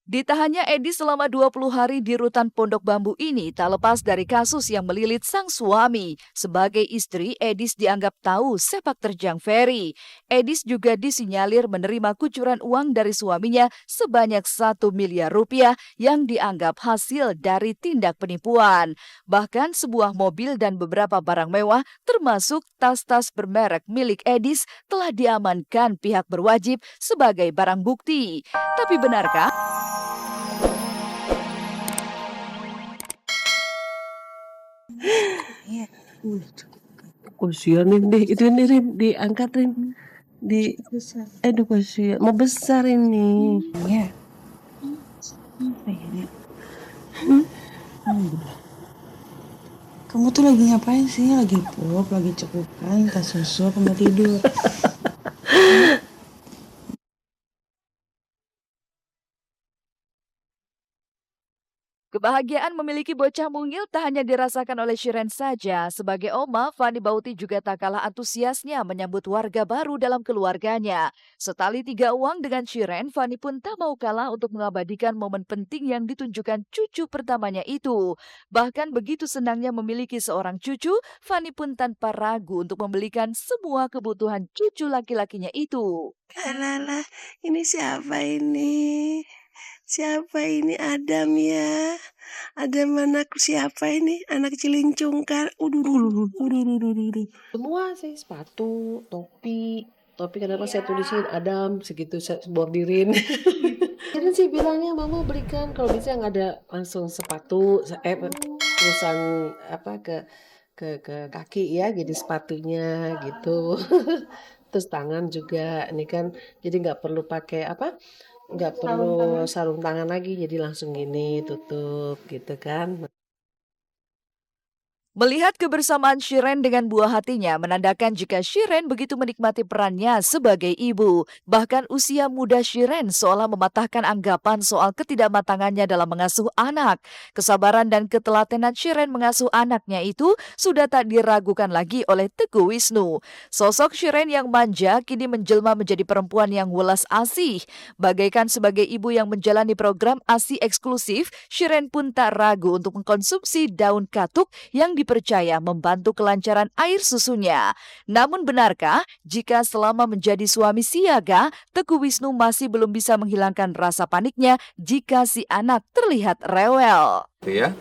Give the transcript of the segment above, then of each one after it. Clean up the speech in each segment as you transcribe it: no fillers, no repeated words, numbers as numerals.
Ditahannya Edi selama 20 hari di rutan Pondok Bambu ini tak lepas dari kasus yang melilit sang suami. Sebagai istri, Edis dianggap tahu sepak terjang Ferry. Edis juga disinyalir menerima kucuran uang dari suaminya sebanyak 1 miliar rupiah yang dianggap hasil dari tindak penipuan. Bahkan sebuah mobil dan beberapa barang mewah termasuk tas-tas bermerek milik Edis telah diamankan pihak berwajib sebagai barang bukti. Tapi benarkah? Iya. Kasihan ini, itu ini Rim, diangkat Rim. Besar. Aduh kasihan, mau besar ini. Iya. Apa ya? Kamu tuh lagi ngapain sih? Lagi pop, lagi cekukan, tas susu, apa mau tidur? Kebahagiaan memiliki bocah mungil tak hanya dirasakan oleh Shiren saja. Sebagai oma, Fani Bauti juga tak kalah antusiasnya menyambut warga baru dalam keluarganya. Setali 3 uang dengan Shiren, Fani pun tak mau kalah untuk mengabadikan momen penting yang ditunjukkan cucu pertamanya itu. Bahkan begitu senangnya memiliki seorang cucu, Fani pun tanpa ragu untuk membelikan semua kebutuhan cucu laki-lakinya itu. Alah, ini siapa ini? Siapa ini Adam ya? Adam anak siapa ini? Anak cilincungkar. Semua sih, sepatu, topi. Topi kenapa saya tulisin Adam segitu saya bordirin. Kirain sih bilangnya mama belikan kalau bisa nggak ada langsung sepatu terusan apa ke kaki ya jadi sepatunya gitu. Terus tangan juga ini kan jadi nggak perlu pakai apa nggak perlu sarung tangan lagi jadi langsung gini tutup gitu kan. Melihat kebersamaan Shiren dengan buah hatinya menandakan jika Shiren begitu menikmati perannya sebagai ibu. Bahkan usia muda Shiren seolah mematahkan anggapan soal ketidakmatangannya dalam mengasuh anak. Kesabaran dan ketelatenan Shiren mengasuh anaknya itu sudah tak diragukan lagi oleh Teguh Wisnu. Sosok Shiren yang manja kini menjelma menjadi perempuan yang welas asih. Bagaikan sebagai ibu yang menjalani program ASI eksklusif, Shiren pun tak ragu untuk mengkonsumsi daun katuk yang dipercaya membantu kelancaran air susunya. Namun benarkah jika selama menjadi suami siaga, Teguh Wisnu masih belum bisa menghilangkan rasa paniknya jika si anak terlihat rewel? Itu ya,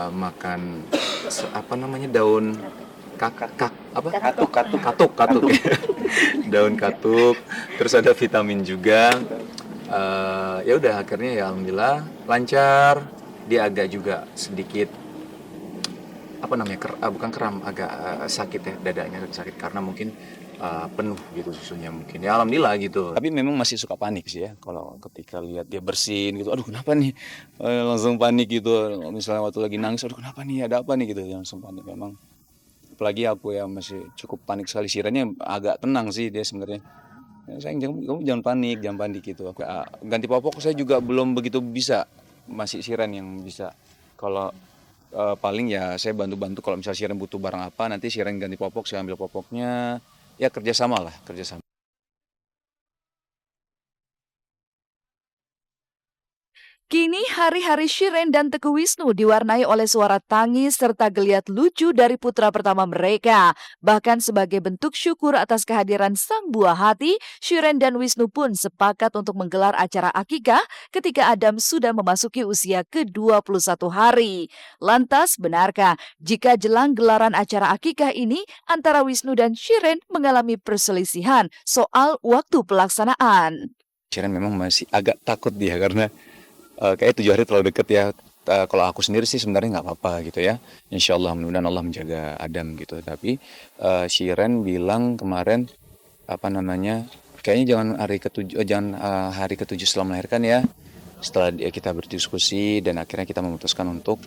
makan apa namanya daun katuk ya. Daun katuk, terus ada vitamin juga. Ya udah akhirnya ya alhamdulillah lancar. Dia agak juga sedikit apa namanya bukan kram, agak sakit ya, dadanya sakit karena mungkin penuh gitu susunya mungkin ya alhamdulillah gitu. Tapi memang masih suka panik sih ya kalau ketika lihat dia bersin gitu, aduh kenapa nih. Langsung panik gitu. Misalnya waktu lagi nangis, aduh kenapa nih, ada apa nih gitu, langsung panik memang. Apalagi aku ya masih cukup panik sekali. Shirennya agak tenang sih dia sebenarnya. Sayang, kamu jangan panik gitu. Aku ganti popok saya juga belum begitu bisa, masih Shiren yang bisa. Kalau paling ya saya bantu-bantu kalau misalnya Shiren butuh barang apa, nanti Shiren ganti popok, saya ambil popoknya. Ya kerjasama. Kini hari-hari Shiren dan Teguh Wisnu diwarnai oleh suara tangis serta geliat lucu dari putra pertama mereka. Bahkan sebagai bentuk syukur atas kehadiran sang buah hati, Shiren dan Wisnu pun sepakat untuk menggelar acara akikah ketika Adam sudah memasuki usia ke-21 hari. Lantas benarkah jika jelang gelaran acara akikah ini antara Wisnu dan Shiren mengalami perselisihan soal waktu pelaksanaan? Shiren memang masih agak takut dia karena kayaknya 7 hari terlalu deket ya. Kalau aku sendiri sih sebenarnya nggak apa-apa gitu ya. Insya Allah mudah-mudahan Allah menjaga Adam gitu. Tapi Shiren bilang kemarin apa namanya, kayaknya jangan hari ketujuh setelah melahirkan ya. Setelah kita berdiskusi dan akhirnya kita memutuskan untuk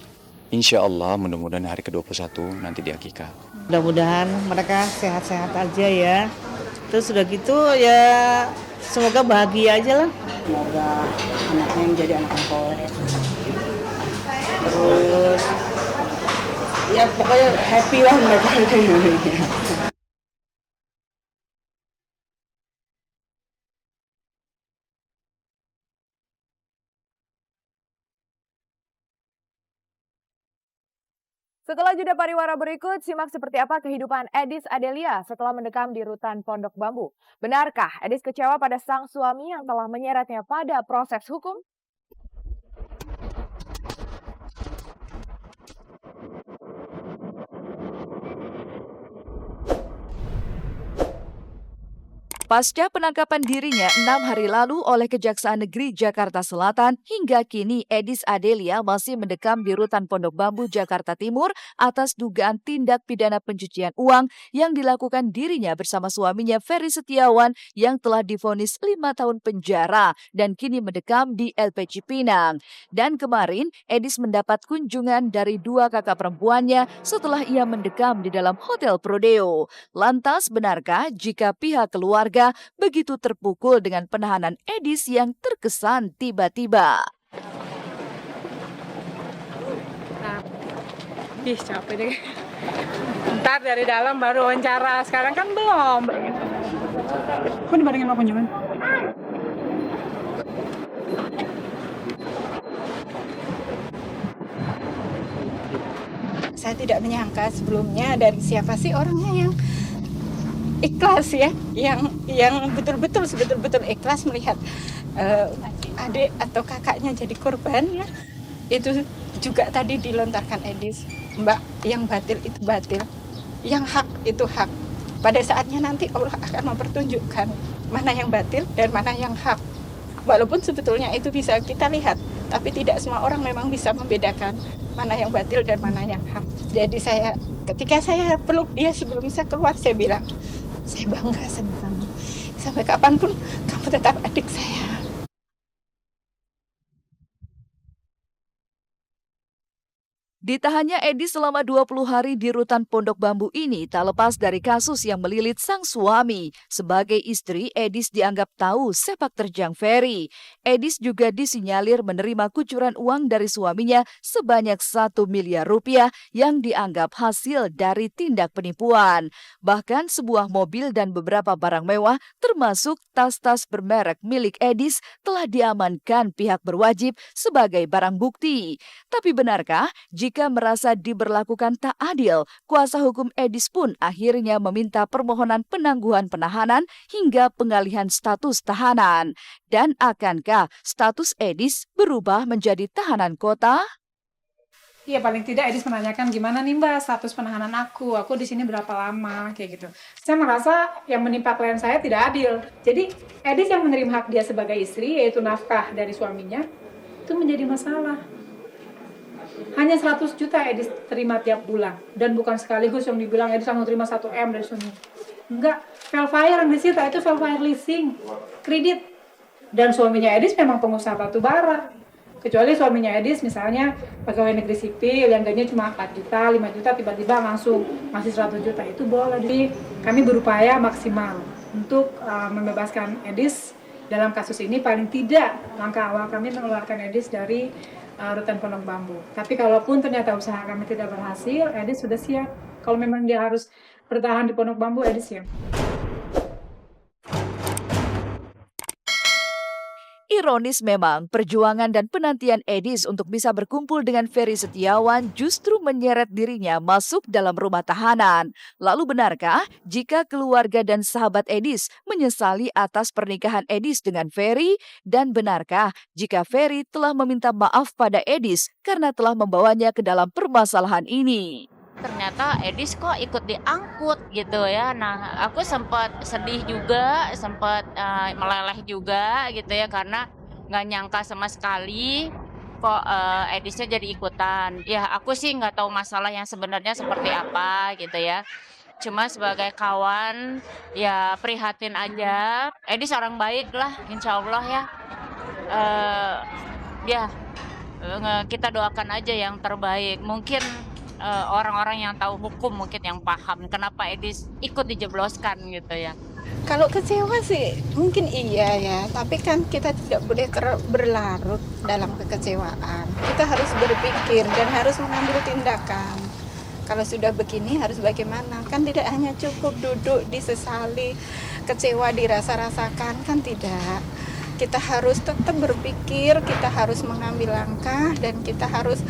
insya Allah mudah-mudahan hari ke-21 nanti di akikah. Mudah-mudahan mereka sehat-sehat aja ya. Terus udah gitu ya semoga bahagia aja lah. Semoga anaknya yang jadi anak yang soleh. Terus ya pokoknya happy lah mereka. Setelah jeda pariwara berikut, simak seperti apa kehidupan Edis Adelia setelah mendekam di rutan Pondok Bambu. Benarkah Edis kecewa pada sang suami yang telah menyeretnya pada proses hukum? Pasca penangkapan dirinya 6 hari lalu oleh Kejaksaan Negeri Jakarta Selatan, hingga kini Edis Adelia masih mendekam di rutan Pondok Bambu, Jakarta Timur atas dugaan tindak pidana pencucian uang yang dilakukan dirinya bersama suaminya Ferry Setiawan yang telah divonis 5 tahun penjara dan kini mendekam di LP Cipinang. Dan kemarin, Edis mendapat kunjungan dari 2 kakak perempuannya setelah ia mendekam di dalam Hotel Prodeo. Lantas, benarkah jika pihak keluarga begitu terpukul dengan penahanan Edis yang terkesan tiba-tiba? Ih, capek deh. Ntar dari dalam baru wawancara, sekarang kan belum. Kok dibandingin sama kunjungan? Saya tidak menyangka sebelumnya dari siapa sih orangnya yang ikhlas ya, yang betul-betul ikhlas melihat adik atau kakaknya jadi korban ya. Itu juga tadi dilontarkan Edis, Mbak, yang batil itu batil, yang hak itu hak. Pada saatnya nanti Allah akan mempertunjukkan mana yang batil dan mana yang hak. Walaupun sebetulnya itu bisa kita lihat, tapi tidak semua orang memang bisa membedakan mana yang batil dan mana yang hak. Jadi ketika saya peluk dia sebelum saya keluar, saya bilang, saya bangga sama kamu. Sampai kapanpun kamu tetap adik saya. Ditahannya Edis selama 20 hari di rutan Pondok Bambu ini tak lepas dari kasus yang melilit sang suami. Sebagai istri, Edis dianggap tahu sepak terjang Ferry. Edis juga disinyalir menerima kucuran uang dari suaminya sebanyak 1 miliar rupiah yang dianggap hasil dari tindak penipuan. Bahkan sebuah mobil dan beberapa barang mewah termasuk tas-tas bermerek milik Edis telah diamankan pihak berwajib sebagai barang bukti. Tapi benarkah jika merasa diberlakukan tak adil, kuasa hukum Edis pun akhirnya meminta permohonan penangguhan penahanan hingga pengalihan status tahanan? Dan akankah status Edis berubah menjadi tahanan kota? Iya, paling tidak Edis menanyakan gimana nih Mbak status penahanan aku di sini berapa lama, kayak gitu. Saya merasa yang menimpa klien saya tidak adil. Jadi Edis yang menerima hak dia sebagai istri, yaitu nafkah dari suaminya, itu menjadi masalah. Hanya 100 juta Edis terima tiap bulan. Dan bukan sekaligus yang dibilang Edis langsung terima 1 M dari suami. Enggak, Velfire yang disita itu Velfire leasing, kredit. Dan suaminya Edis memang pengusaha batu bara. Kecuali suaminya Edis misalnya pegawai negeri sipil yang gajinya cuma 4 juta, 5 juta, tiba-tiba langsung masih 100 juta. Itu boleh. Jadi kami berupaya maksimal untuk membebaskan Edis dalam kasus ini. Paling tidak langkah awal kami mengeluarkan Edis dari rutan Pondok Bambu. Tapi kalaupun ternyata usaha kami tidak berhasil, Edis sudah siap. Kalau memang dia harus bertahan di Pondok Bambu, Edis siap. Ironis memang, perjuangan dan penantian Edis untuk bisa berkumpul dengan Ferry Setiawan justru menyeret dirinya masuk dalam rumah tahanan. Lalu benarkah jika keluarga dan sahabat Edis menyesali atas pernikahan Edis dengan Ferry? Dan benarkah jika Ferry telah meminta maaf pada Edis karena telah membawanya ke dalam permasalahan ini? Ternyata Edis kok ikut diangkut gitu ya. Nah, aku sempat sedih juga, sempat meleleh juga gitu ya, karena nggak nyangka sama sekali kok Edisnya jadi ikutan. Ya aku sih nggak tahu masalah yang sebenarnya seperti apa gitu ya. Cuma sebagai kawan ya prihatin aja. Edis orang baik lah, insya Allah ya. Kita doakan aja yang terbaik. Mungkin orang-orang yang tahu hukum mungkin yang paham kenapa Edis ikut dijebloskan gitu ya. Kalau kecewa sih mungkin iya ya, tapi kan kita tidak boleh berlarut dalam kekecewaan. Kita harus berpikir dan harus mengambil tindakan. Kalau sudah begini harus bagaimana? Kan tidak hanya cukup duduk disesali, kecewa dirasa-rasakan, kan tidak. Kita harus tetap berpikir, kita harus mengambil langkah dan kita harus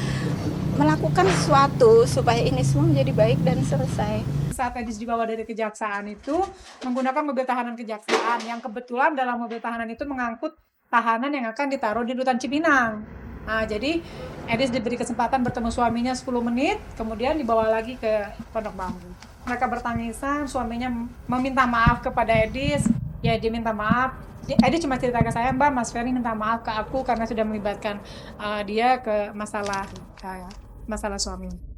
melakukan sesuatu supaya ini semua menjadi baik dan selesai. Saat Edis dibawa dari kejaksaan itu menggunakan mobil tahanan kejaksaan yang kebetulan dalam mobil tahanan itu mengangkut tahanan yang akan ditaruh di Rutan Cipinang. Nah, jadi Edis diberi kesempatan bertemu suaminya 10 menit, kemudian dibawa lagi ke Pondok Bambu. Mereka bertangisan, suaminya meminta maaf kepada Edis, ya dia minta maaf. Edis cuma cerita ke saya, Mbak, Mas Ferry minta maaf ke aku karena sudah melibatkan dia ke masalah suami.